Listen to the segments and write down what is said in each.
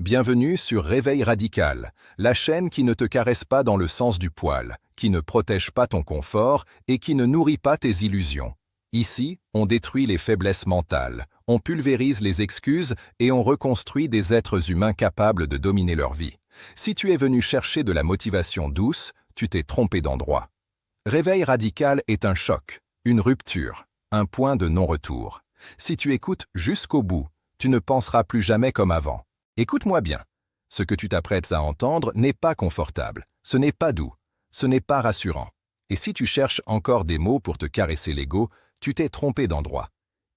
Bienvenue sur Réveil Radical, la chaîne qui ne te caresse pas dans le sens du poil, qui ne protège pas ton confort et qui ne nourrit pas tes illusions. Ici, on détruit les faiblesses mentales, on pulvérise les excuses et on reconstruit des êtres humains capables de dominer leur vie. Si tu es venu chercher de la motivation douce, tu t'es trompé d'endroit. Réveil Radical est un choc, une rupture, un point de non-retour. Si tu écoutes jusqu'au bout, tu ne penseras plus jamais comme avant. Écoute-moi bien. Ce que tu t'apprêtes à entendre n'est pas confortable, ce n'est pas doux, ce n'est pas rassurant. Et si tu cherches encore des mots pour te caresser l'ego, tu t'es trompé d'endroit.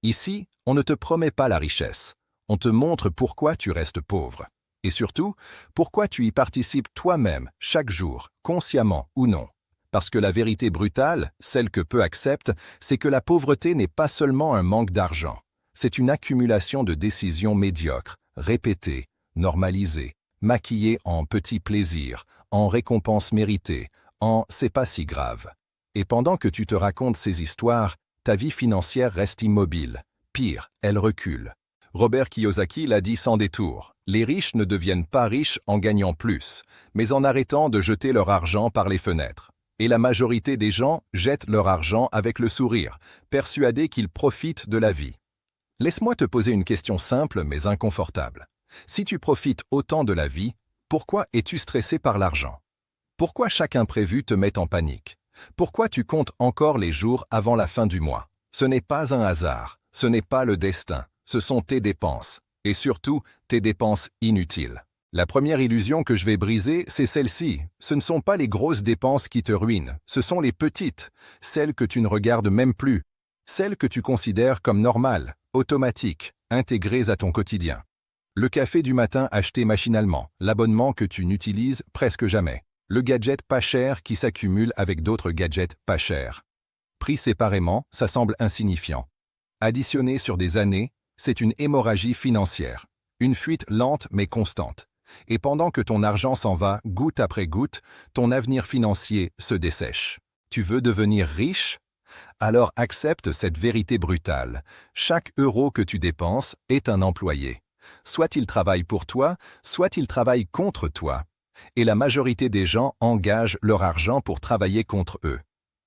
Ici, on ne te promet pas la richesse. On te montre pourquoi tu restes pauvre. Et surtout, pourquoi tu y participes toi-même, chaque jour, consciemment ou non. Parce que la vérité brutale, celle que peu acceptent, c'est que la pauvreté n'est pas seulement un manque d'argent. C'est une accumulation de décisions médiocres, répétées, normalisées, maquillées en petits plaisirs, en récompenses méritées, en « c'est pas si grave ». Et pendant que tu te racontes ces histoires, ta vie financière reste immobile. Pire, elle recule. Robert Kiyosaki l'a dit sans détour. Les riches ne deviennent pas riches en gagnant plus, mais en arrêtant de jeter leur argent par les fenêtres. Et la majorité des gens jettent leur argent avec le sourire, persuadés qu'ils profitent de la vie. Laisse-moi te poser une question simple mais inconfortable. Si tu profites autant de la vie, pourquoi es-tu stressé par l'argent? Pourquoi chaque imprévu te met en panique? Pourquoi tu comptes encore les jours avant la fin du mois? Ce n'est pas un hasard, ce n'est pas le destin, ce sont tes dépenses, et surtout tes dépenses inutiles. La première illusion que je vais briser, c'est celle-ci. Ce ne sont pas les grosses dépenses qui te ruinent, ce sont les petites, celles que tu ne regardes même plus, celles que tu considères comme normales, automatiques, intégrées à ton quotidien. Le café du matin acheté machinalement, l'abonnement que tu n'utilises presque jamais, le gadget pas cher qui s'accumule avec d'autres gadgets pas chers. Pris séparément, ça semble insignifiant. Additionné sur des années, c'est une hémorragie financière, une fuite lente mais constante. Et pendant que ton argent s'en va goutte après goutte, ton avenir financier se dessèche. Tu veux devenir riche? Alors accepte cette vérité brutale. Chaque euro que tu dépenses est un employé. Soit il travaille pour toi, soit il travaille contre toi. Et la majorité des gens engagent leur argent pour travailler contre eux.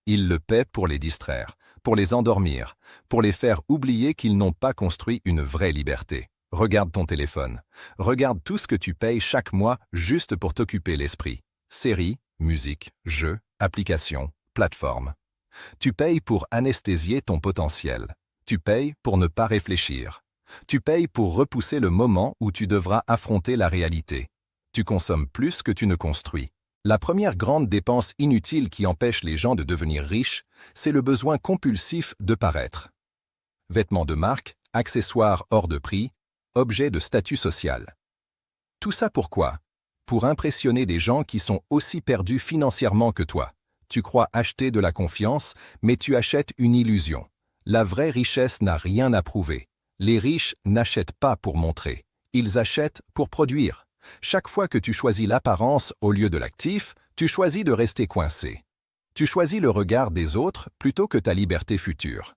Ils le paient pour les distraire, pour les endormir, pour les faire oublier qu'ils n'ont pas construit une vraie liberté. Regarde ton téléphone. Regarde tout ce que tu payes chaque mois juste pour t'occuper l'esprit. Séries, musique, jeux, applications, plateformes. Tu payes pour anesthésier ton potentiel. Tu payes pour ne pas réfléchir. Tu payes pour repousser le moment où tu devras affronter la réalité. Tu consommes plus que tu ne construis. La première grande dépense inutile qui empêche les gens de devenir riches, c'est le besoin compulsif de paraître. Vêtements de marque, accessoires hors de prix, objets de statut social. Tout ça pourquoi? Pour impressionner des gens qui sont aussi perdus financièrement que toi. Tu crois acheter de la confiance, mais tu achètes une illusion. La vraie richesse n'a rien à prouver. Les riches n'achètent pas pour montrer. Ils achètent pour produire. Chaque fois que tu choisis l'apparence au lieu de l'actif, tu choisis de rester coincé. Tu choisis le regard des autres plutôt que ta liberté future.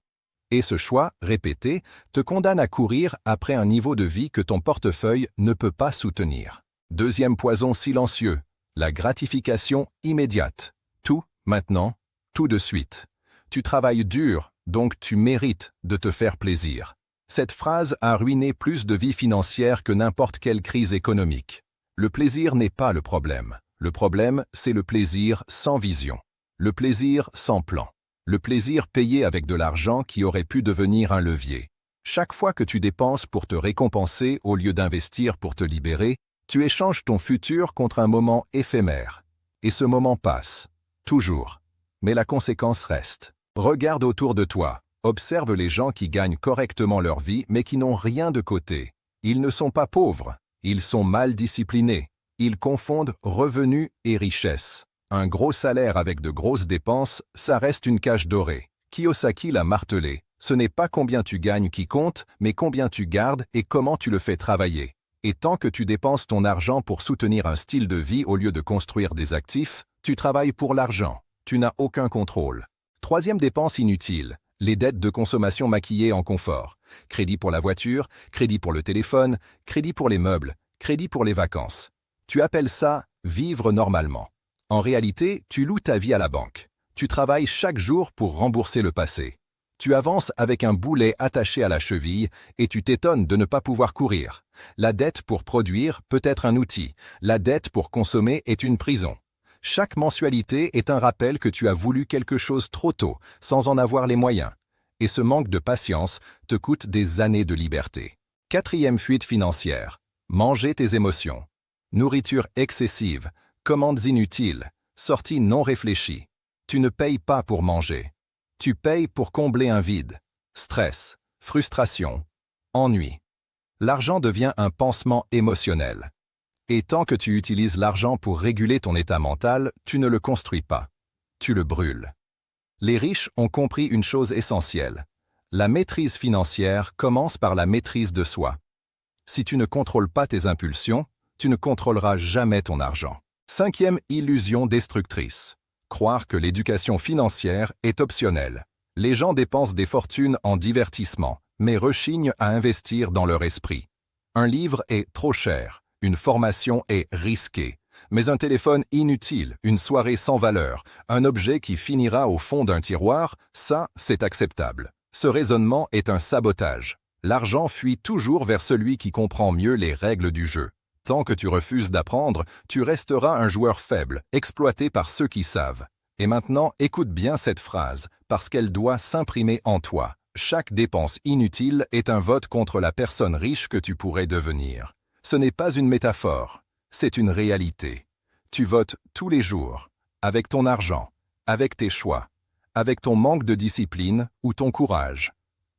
Et ce choix, répété, te condamne à courir après un niveau de vie que ton portefeuille ne peut pas soutenir. Deuxième poison silencieux, la gratification immédiate. Tout, maintenant, tout de suite. Tu travailles dur, donc tu mérites de te faire plaisir. Cette phrase a ruiné plus de vies financières que n'importe quelle crise économique. Le plaisir n'est pas le problème. Le problème, c'est le plaisir sans vision. Le plaisir sans plan. Le plaisir payé avec de l'argent qui aurait pu devenir un levier. Chaque fois que tu dépenses pour te récompenser au lieu d'investir pour te libérer, tu échanges ton futur contre un moment éphémère. Et ce moment passe. Toujours. Mais la conséquence reste. Regarde autour de toi. Observe les gens qui gagnent correctement leur vie mais qui n'ont rien de côté. Ils ne sont pas pauvres. Ils sont mal disciplinés. Ils confondent revenus et richesse. Un gros salaire avec de grosses dépenses, ça reste une cage dorée. Kiyosaki l'a martelé. Ce n'est pas combien tu gagnes qui compte, mais combien tu gardes et comment tu le fais travailler. Et tant que tu dépenses ton argent pour soutenir un style de vie au lieu de construire des actifs, tu travailles pour l'argent. Tu n'as aucun contrôle. Troisième dépense inutile. Les dettes de consommation maquillées en confort. Crédit pour la voiture, crédit pour le téléphone, crédit pour les meubles. crédit pour les vacances. Tu appelles ça « vivre normalement ». En réalité, tu loues ta vie à la banque. Tu travailles chaque jour pour rembourser le passé. Tu avances avec un boulet attaché à la cheville et tu t'étonnes de ne pas pouvoir courir. La dette pour produire peut être un outil. La dette pour consommer est une prison. Chaque mensualité est un rappel que tu as voulu quelque chose trop tôt, sans en avoir les moyens. Et ce manque de patience te coûte des années de liberté. Quatrième fuite financière. Manger tes émotions. Nourriture excessive, commandes inutiles, sorties non réfléchies. Tu ne payes pas pour manger. Tu payes pour combler un vide. Stress, frustration, ennui. L'argent devient un pansement émotionnel. Et tant que tu utilises l'argent pour réguler ton état mental, tu ne le construis pas. Tu le brûles. Les riches ont compris une chose essentielle. La maîtrise financière commence par la maîtrise de soi. Si tu ne contrôles pas tes impulsions, tu ne contrôleras jamais ton argent. Cinquième illusion destructrice. Croire que l'éducation financière est optionnelle. Les gens dépensent des fortunes en divertissement, mais rechignent à investir dans leur esprit. Un livre est trop cher, une formation est risquée, mais un téléphone inutile, une soirée sans valeur, un objet qui finira au fond d'un tiroir, ça, c'est acceptable. Ce raisonnement est un sabotage. L'argent fuit toujours vers celui qui comprend mieux les règles du jeu. Tant que tu refuses d'apprendre, tu resteras un joueur faible, exploité par ceux qui savent. Et maintenant, écoute bien cette phrase, parce qu'elle doit s'imprimer en toi. Chaque dépense inutile est un vote contre la personne riche que tu pourrais devenir. Ce n'est pas une métaphore, c'est une réalité. Tu votes tous les jours, avec ton argent, avec tes choix, avec ton manque de discipline ou ton courage.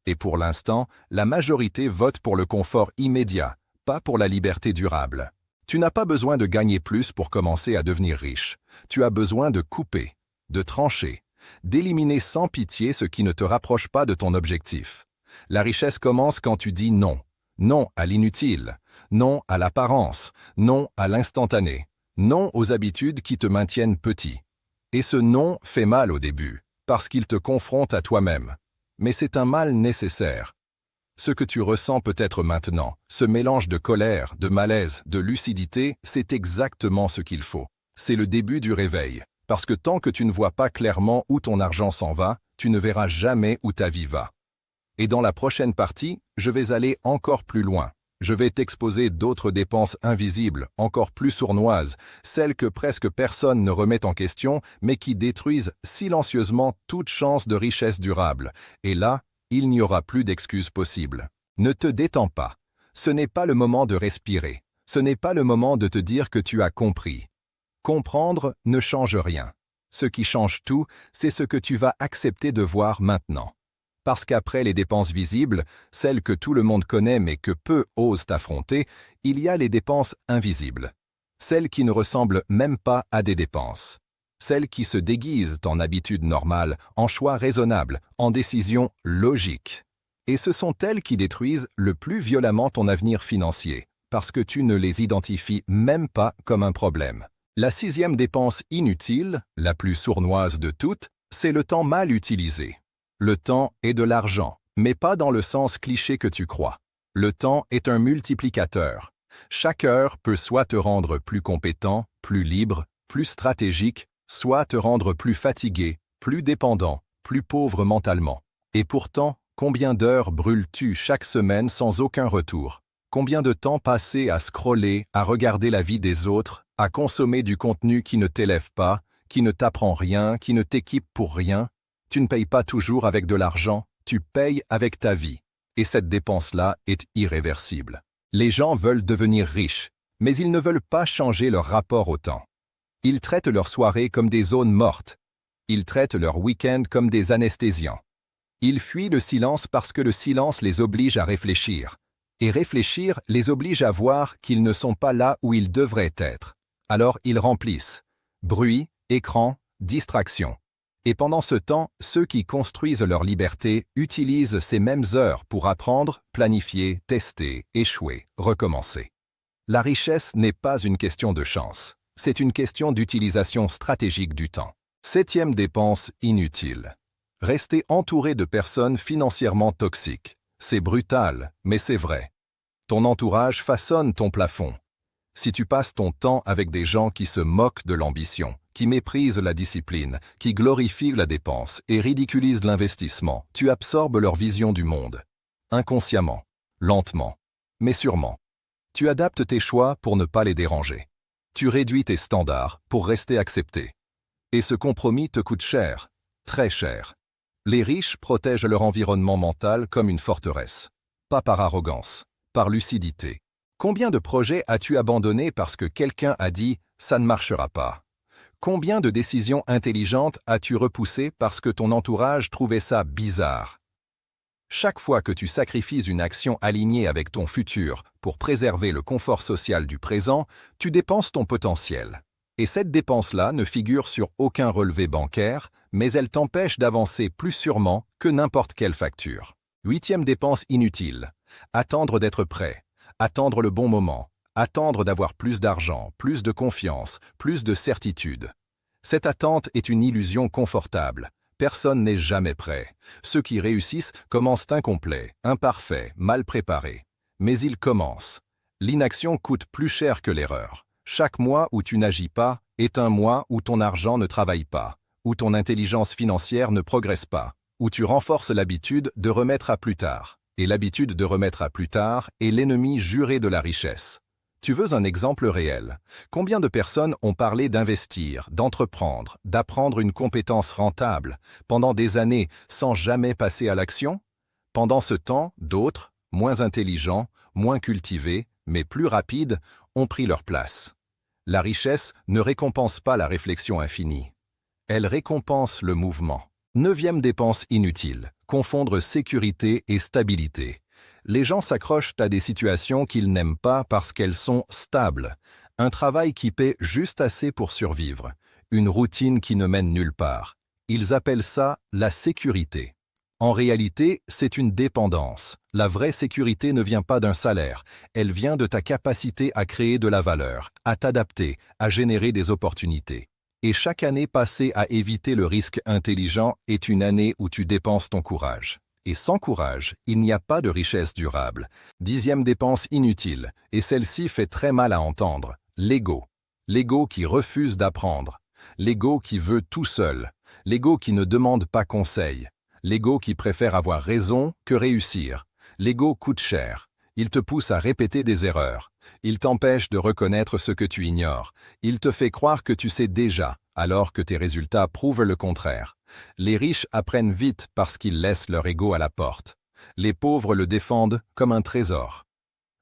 Et pour l'instant, la majorité vote pour le confort immédiat, pas pour la liberté durable. Tu n'as pas besoin de gagner plus pour commencer à devenir riche. Tu as besoin de couper, de trancher, d'éliminer sans pitié ce qui ne te rapproche pas de ton objectif. La richesse commence quand tu dis non. Non à l'inutile, non à l'apparence, non à l'instantané, non aux habitudes qui te maintiennent petit. Et ce non fait mal au début, parce qu'il te confronte à toi-même. Mais c'est un mal nécessaire. Ce que tu ressens peut-être maintenant, ce mélange de colère, de malaise, de lucidité, c'est exactement ce qu'il faut. C'est le début du réveil, parce que tant que tu ne vois pas clairement où ton argent s'en va, tu ne verras jamais où ta vie va. Et dans la prochaine partie, je vais aller encore plus loin. Je vais t'exposer d'autres dépenses invisibles, encore plus sournoises, celles que presque personne ne remet en question, mais qui détruisent silencieusement toute chance de richesse durable. Et là, il n'y aura plus d'excuses possibles. Ne te détends pas. Ce n'est pas le moment de respirer. Ce n'est pas le moment de te dire que tu as compris. Comprendre ne change rien. Ce qui change tout, c'est ce que tu vas accepter de voir maintenant. Parce qu'après les dépenses visibles, celles que tout le monde connaît mais que peu osent affronter, il y a les dépenses invisibles. Celles qui ne ressemblent même pas à des dépenses. Celles qui se déguisent en habitudes normales, en choix raisonnables, en décisions logiques. Et ce sont elles qui détruisent le plus violemment ton avenir financier, parce que tu ne les identifies même pas comme un problème. La sixième dépense inutile, la plus sournoise de toutes, c'est le temps mal utilisé. Le temps est de l'argent, mais pas dans le sens cliché que tu crois. Le temps est un multiplicateur. Chaque heure peut soit te rendre plus compétent, plus libre, plus stratégique, soit te rendre plus fatigué, plus dépendant, plus pauvre mentalement. Et pourtant, combien d'heures brûles-tu chaque semaine sans aucun retour? Combien de temps passé à scroller, à regarder la vie des autres, à consommer du contenu qui ne t'élève pas, qui ne t'apprend rien, qui ne t'équipe pour rien? Tu ne payes pas toujours avec de l'argent, tu payes avec ta vie. Et cette dépense-là est irréversible. Les gens veulent devenir riches, mais ils ne veulent pas changer leur rapport au temps. Ils traitent leurs soirées comme des zones mortes. Ils traitent leurs week-ends comme des anesthésiants. Ils fuient le silence parce que le silence les oblige à réfléchir. Et réfléchir les oblige à voir qu'ils ne sont pas là où ils devraient être. Alors ils remplissent. Bruit, écran, distraction. Et pendant ce temps, ceux qui construisent leur liberté utilisent ces mêmes heures pour apprendre, planifier, tester, échouer, recommencer. La richesse n'est pas une question de chance. C'est une question d'utilisation stratégique du temps. Septième dépense inutile. Rester entouré de personnes financièrement toxiques. C'est brutal, mais c'est vrai. Ton entourage façonne ton plafond. Si tu passes ton temps avec des gens qui se moquent de l'ambition, qui méprisent la discipline, qui glorifient la dépense et ridiculisent l'investissement, tu absorbes leur vision du monde. Inconsciemment, lentement, mais sûrement. Tu adaptes tes choix pour ne pas les déranger. Tu réduis tes standards pour rester accepté. Et ce compromis te coûte cher, très cher. Les riches protègent leur environnement mental comme une forteresse. Pas par arrogance, par lucidité. Combien de projets as-tu abandonnés parce que quelqu'un a dit « ça ne marchera pas » ? Combien de décisions intelligentes as-tu repoussées parce que ton entourage trouvait ça bizarre ? Chaque fois que tu sacrifies une action alignée avec ton futur pour préserver le confort social du présent, tu dépenses ton potentiel. Et cette dépense-là ne figure sur aucun relevé bancaire, mais elle t'empêche d'avancer plus sûrement que n'importe quelle facture. 8e dépense inutile. Attendre d'être prêt. Attendre le bon moment. Attendre d'avoir plus d'argent, plus de confiance, plus de certitude. Cette attente est une illusion confortable. Personne n'est jamais prêt. Ceux qui réussissent commencent incomplets, imparfaits, mal préparés. Mais ils commencent. L'inaction coûte plus cher que l'erreur. Chaque mois où tu n'agis pas est un mois où ton argent ne travaille pas, où ton intelligence financière ne progresse pas, où tu renforces l'habitude de remettre à plus tard. Et l'habitude de remettre à plus tard est l'ennemi juré de la richesse. Tu veux un exemple réel? Combien de personnes ont parlé d'investir, d'entreprendre, d'apprendre une compétence rentable pendant des années sans jamais passer à l'action? Pendant ce temps, d'autres, moins intelligents, moins cultivés, mais plus rapides, ont pris leur place. La richesse ne récompense pas la réflexion infinie. Elle récompense le mouvement. 9e dépense inutile. Confondre sécurité et stabilité. Les gens s'accrochent à des situations qu'ils n'aiment pas parce qu'elles sont stables. Un travail qui paie juste assez pour survivre. Une routine qui ne mène nulle part. Ils appellent ça la sécurité. En réalité, c'est une dépendance. La vraie sécurité ne vient pas d'un salaire. Elle vient de ta capacité à créer de la valeur, à t'adapter, à générer des opportunités. Et chaque année passée à éviter le risque intelligent est une année où tu dépenses ton courage. Et sans courage, il n'y a pas de richesse durable. 10e dépense inutile, et celle-ci fait très mal à entendre, l'ego. L'ego qui refuse d'apprendre. L'ego qui veut tout seul. L'ego qui ne demande pas conseil. L'ego qui préfère avoir raison que réussir. L'ego coûte cher. Il te pousse à répéter des erreurs. Il t'empêche de reconnaître ce que tu ignores. Il te fait croire que tu sais déjà, alors que tes résultats prouvent le contraire. Les riches apprennent vite parce qu'ils laissent leur ego à la porte. Les pauvres le défendent comme un trésor.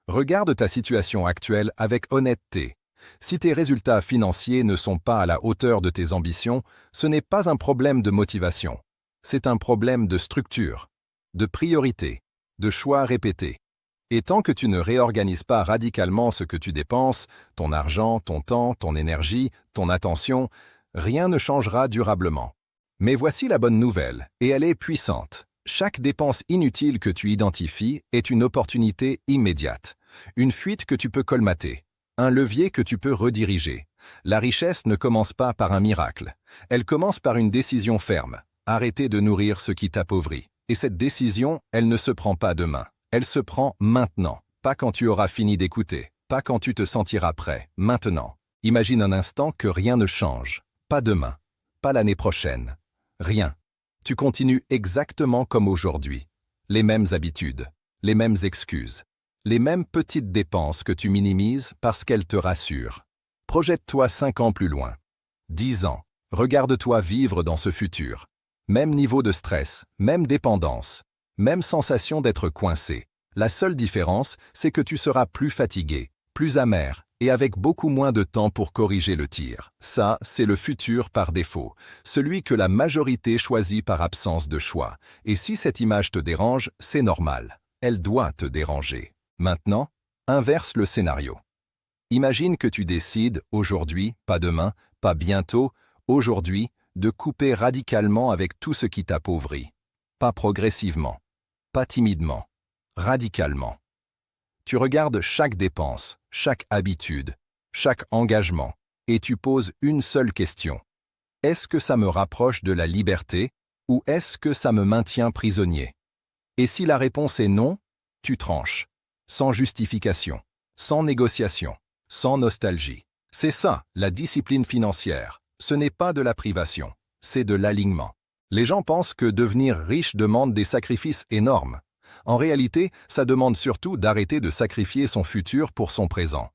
Regarde ta situation actuelle avec honnêteté. Si tes résultats financiers ne sont pas à la hauteur de tes ambitions, ce n'est pas un problème de motivation. C'est un problème de structure, de priorité, de choix répétés. Et tant que tu ne réorganises pas radicalement ce que tu dépenses, ton argent, ton temps, ton énergie, ton attention, rien ne changera durablement. Mais voici la bonne nouvelle, et elle est puissante. Chaque dépense inutile que tu identifies est une opportunité immédiate, une fuite que tu peux colmater, un levier que tu peux rediriger. La richesse ne commence pas par un miracle, elle commence par une décision ferme. Arrêter de nourrir ce qui t'appauvrit. Et cette décision, elle ne se prend pas demain. Elle se prend maintenant, pas quand tu auras fini d'écouter, pas quand tu te sentiras prêt, maintenant. Imagine un instant que rien ne change, pas demain, pas l'année prochaine, rien. Tu continues exactement comme aujourd'hui. Les mêmes habitudes, les mêmes excuses, les mêmes petites dépenses que tu minimises parce qu'elles te rassurent. Projette-toi 5 ans plus loin, 10 ans, regarde-toi vivre dans ce futur. Même niveau de stress, même dépendance, même sensation d'être coincé. La seule différence, c'est que tu seras plus fatigué, plus amer, et avec beaucoup moins de temps pour corriger le tir. Ça, c'est le futur par défaut, celui que la majorité choisit par absence de choix. Et si cette image te dérange, c'est normal. Elle doit te déranger. Maintenant, inverse le scénario. Imagine que tu décides, aujourd'hui, pas demain, pas bientôt, aujourd'hui, de couper radicalement avec tout ce qui t'appauvrit. Pas progressivement, pas timidement, radicalement. Tu regardes chaque dépense, chaque habitude, chaque engagement, et tu poses une seule question. Est-ce que ça me rapproche de la liberté ou est-ce que ça me maintient prisonnier? Et si la réponse est non, tu tranches, sans justification, sans négociation. sans nostalgie. C'est ça, la discipline financière. Ce n'est pas de la privation, c'est de l'alignement. Les gens pensent que devenir riche demande des sacrifices énormes. En réalité, ça demande surtout d'arrêter de sacrifier son futur pour son présent.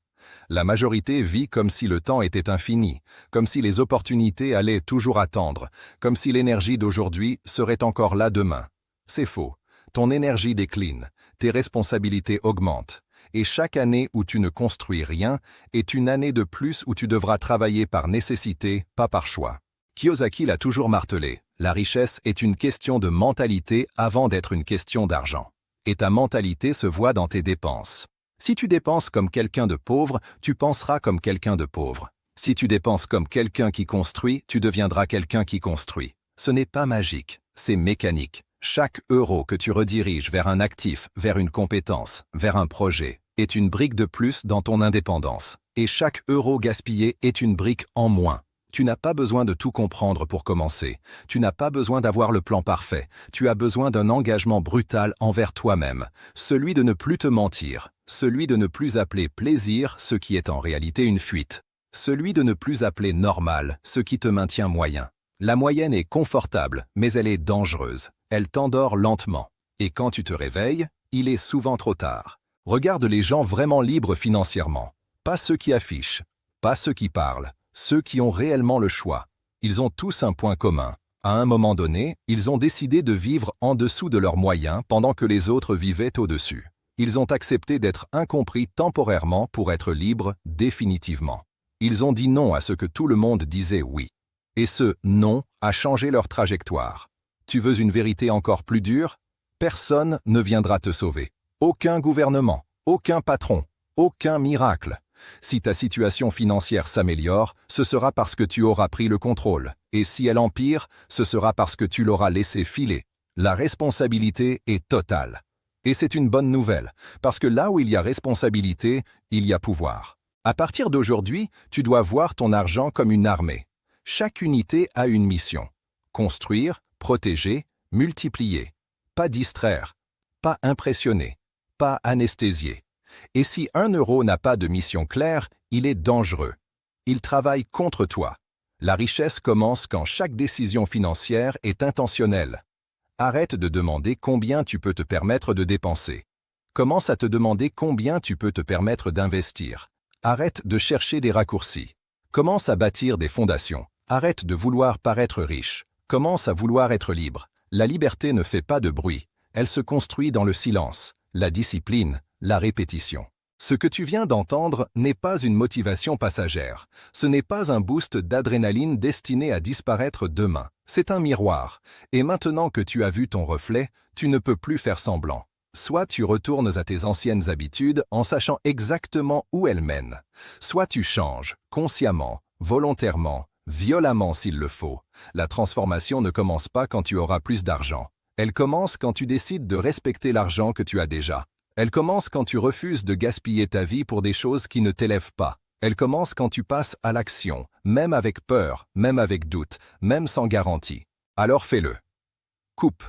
La majorité vit comme si le temps était infini, comme si les opportunités allaient toujours attendre, comme si l'énergie d'aujourd'hui serait encore là demain. C'est faux. Ton énergie décline, tes responsabilités augmentent, et chaque année où tu ne construis rien est une année de plus où tu devras travailler par nécessité, pas par choix. Kiyosaki l'a toujours martelé, la richesse est une question de mentalité avant d'être une question d'argent. Et ta mentalité se voit dans tes dépenses. Si tu dépenses comme quelqu'un de pauvre, tu penseras comme quelqu'un de pauvre. Si tu dépenses comme quelqu'un qui construit, tu deviendras quelqu'un qui construit. Ce n'est pas magique, c'est mécanique. Chaque euro que tu rediriges vers un actif, vers une compétence, vers un projet, est une brique de plus dans ton indépendance. Et chaque euro gaspillé est une brique en moins. Tu n'as pas besoin de tout comprendre pour commencer. Tu n'as pas besoin d'avoir le plan parfait. Tu as besoin d'un engagement brutal envers toi-même. Celui de ne plus te mentir. Celui de ne plus appeler plaisir ce qui est en réalité une fuite. Celui de ne plus appeler normal ce qui te maintient moyen. La moyenne est confortable, mais elle est dangereuse. Elle t'endort lentement. Et quand tu te réveilles, il est souvent trop tard. Regarde les gens vraiment libres financièrement. Pas ceux qui affichent, pas ceux qui parlent. Ceux qui ont réellement le choix. Ils ont tous un point commun. À un moment donné, ils ont décidé de vivre en dessous de leurs moyens pendant que les autres vivaient au-dessus. Ils ont accepté d'être incompris temporairement pour être libres définitivement. Ils ont dit non à ce que tout le monde disait oui. Et ce non a changé leur trajectoire. Tu veux une vérité encore plus dure? Personne ne viendra te sauver. Aucun gouvernement, aucun patron, aucun miracle. Si ta situation financière s'améliore, ce sera parce que tu auras pris le contrôle. Et si elle empire, ce sera parce que tu l'auras laissé filer. La responsabilité est totale. Et c'est une bonne nouvelle, parce que là où il y a responsabilité, il y a pouvoir. À partir d'aujourd'hui, tu dois voir ton argent comme une armée. Chaque unité a une mission. Construire, protéger, multiplier. Pas distraire, pas impressionner, pas anesthésier. Et si 1 euro n'a pas de mission claire, il est dangereux. Il travaille contre toi. La richesse commence quand chaque décision financière est intentionnelle. Arrête de demander combien tu peux te permettre de dépenser. Commence à te demander combien tu peux te permettre d'investir. Arrête de chercher des raccourcis. Commence à bâtir des fondations. Arrête de vouloir paraître riche. Commence à vouloir être libre. La liberté ne fait pas de bruit. Elle se construit dans le silence, la discipline, la répétition. Ce que tu viens d'entendre n'est pas une motivation passagère. Ce n'est pas un boost d'adrénaline destiné à disparaître demain. C'est un miroir. Et maintenant que tu as vu ton reflet, tu ne peux plus faire semblant. Soit tu retournes à tes anciennes habitudes en sachant exactement où elles mènent. Soit tu changes, consciemment, volontairement, violemment s'il le faut. La transformation ne commence pas quand tu auras plus d'argent. Elle commence quand tu décides de respecter l'argent que tu as déjà. Elle commence quand tu refuses de gaspiller ta vie pour des choses qui ne t'élèvent pas. Elle commence quand tu passes à l'action, même avec peur, même avec doute, même sans garantie. Alors fais-le. Coupe.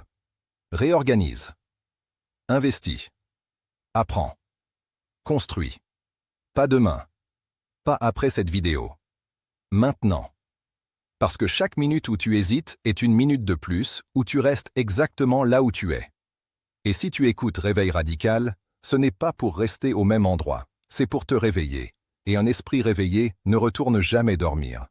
Réorganise. Investis. Apprends. Construis. Pas demain. Pas après cette vidéo. Maintenant. Parce que chaque minute où tu hésites est une minute de plus où tu restes exactement là où tu es. Et si tu écoutes Réveil Radical, ce n'est pas pour rester au même endroit, c'est pour te réveiller. Et un esprit réveillé ne retourne jamais dormir.